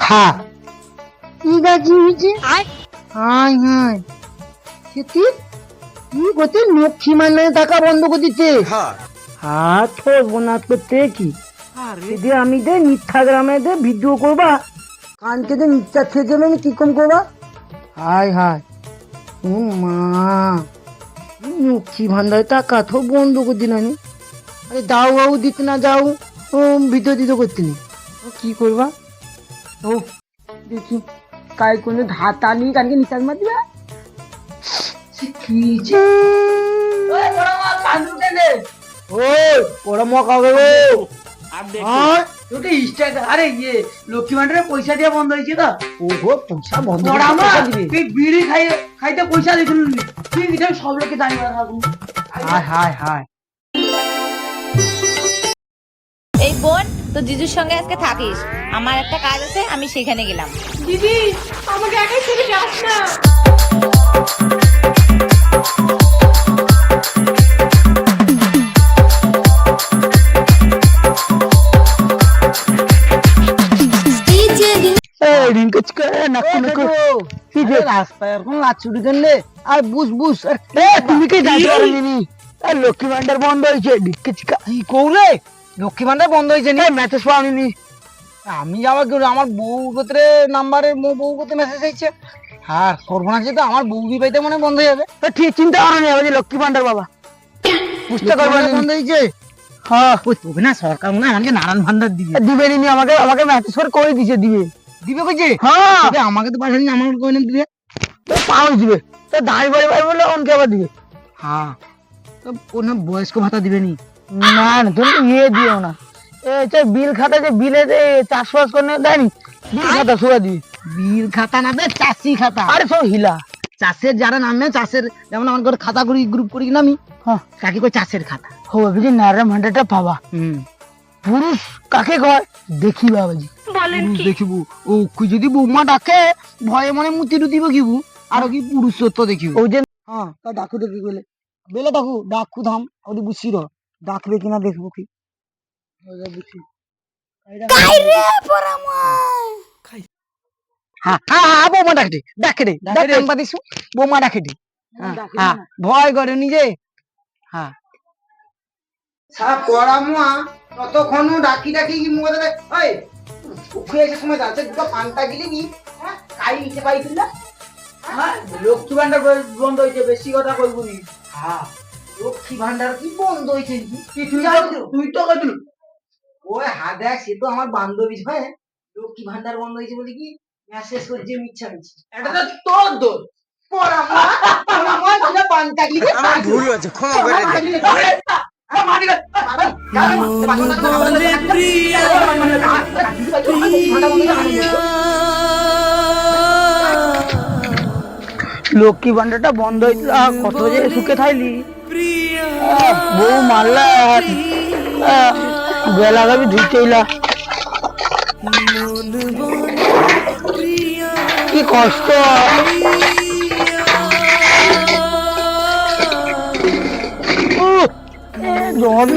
খা কি গাছি হয়েছে হাই হাই সেটি কি করতে লক্ষ্মী মানে টাকা বন্ধ করে দিচ্ছে হাত বনাত করতে কি যদি আমি দে ইনস্টাগ্রামে দে ভিডিও করবা কানকে দে নিচা থেকে আমি কি কম করবা হাই হাই ও মা লক্ষ্মী ভান্ডার টাকা তো বন্ধ করে দিন আমি আরে দাও বাবু দিতে না যাও ও ভিডিও দিতে করতে নি ও কি করবা ও দেখি কাই কোনো ধাতা নি কানকে নিচার মার দিবা কি যে ওই বড় মা কান্দু কেনে ওই বড় মা কাগে গো আর দেখো তোকে ইনস্টাগ্রাম আরে ইয়ে লক্ষ্মী ভান্ডারে পয়সা দেয়া বন্ধ হইছে তো ওহো পয়সা বন্ধ বড় মা তুই বিড়ি খাইতে পয়সা দিছিস তুই এটা সব লোকে জানিবা থাকু হায় হায় হায় এই বোন তো জিজুর সঙ্গে আজকে থাকিস আমার একটা কাজ আছে আমি সেখানে গেলাম দিদি আমাকে একাই ছেড়ে যাস না লক্ষ্মী ভান্ডার বন্ধ হয়েছে লক্ষ্মী ভান্ডার বন্ধ হয়েছে নি মেসেজ পাওনি আমি যাওয়া আমার বউ গোত্রে নাম্বারে বউ গোত্রে মেসেজ আইছে হ্যাঁ সর্বনাশে তো আমার বউ পাইতে মনে বন্ধ হয়ে যাবে ঠিক চিন্তা করেনি আমি লক্ষ্মী ভান্ডার বাবা বুঝতে পারবো বন্ধ হয়েছে হ্যাঁ তোকে না সরকার মনে হয় আমাকে নারায়ণ ভান্ডার দিবে দিবে নি আমাকে আমাকে মেসেজ করে দিছে দিবে দিবে কইছে হ্যাঁ আমাকে তো পাঠানি আমাকে কই না দিবে পাও দিবে তো দাঁড়ি বাড়ি বাড়ি বলে অনকে আবার দিবে হ্যাঁ তো কোনো বয়স্ক ভাতা দিবে নি না না তুমি ইয়ে দিও না এই বিল খাতা যে বিলে যে চাষবাস করে দেয়নি বিল খাতা সুরা দিবি বিল খাতা না দে চাষি খাতা আরে সব হিলা চাষের যারা নামে চাষের যেমন আমার ঘরে খাতা করি গ্রুপ করি না আমি হ্যাঁ কাকে কই চাষের খাতা হবে বুঝি নারায়ণ ভান্ডারটা পাবা পুরুষ কাকে কয় দেখি বাবাজি বলেন কি দেখিব ও যদি বৌমা ডাকে ভয়ে মনে মুতি দিব কিবু আর কি পুরুষত্ব দেখিব ওই যে হ্যাঁ তা ডাকু দেখি বলে বেলে ডাকু ধাম ওদি বুঝি র ডাকবে কিনা দেখবো কি বুঝি বৌমা ডাকে দিছু বৌমা ডাকে দি ভয় করে নিজে হ্যাঁ ততক্ষণ ডাকি কি মুখে দেবে ওই উঠে এসে সময় যাচ্ছে দুটো পান্তা গিলি কি হ্যাঁ কাই নিতে পাইছিল না হ্যাঁ লক্ষ্মী ভান্ডার বন্ধ হয়েছে বেশি কথা কইবো নি হ্যাঁ লক্ষ্মী ভান্ডার কি বন্ধ হয়েছে তুই তো কইছিল ওই দেখ সে তো আমার বান্ধবী হয় লক্ষ্মী ভান্ডার বন্ধ হয়েছে বলে কি মেসেজ করছে মিথ্যা মিছি এটা তো তোর দোষ পান্তা গিলি আমার ভুল হয়েছে ক্ষমা করে দে লক্ষ্মী ভান্ডারটা বন্ধ হয়েছিল কত যে সুখে থাইলি বউ মারলা বেলা গাবি ধুইতেইলা কি কষ্ট জল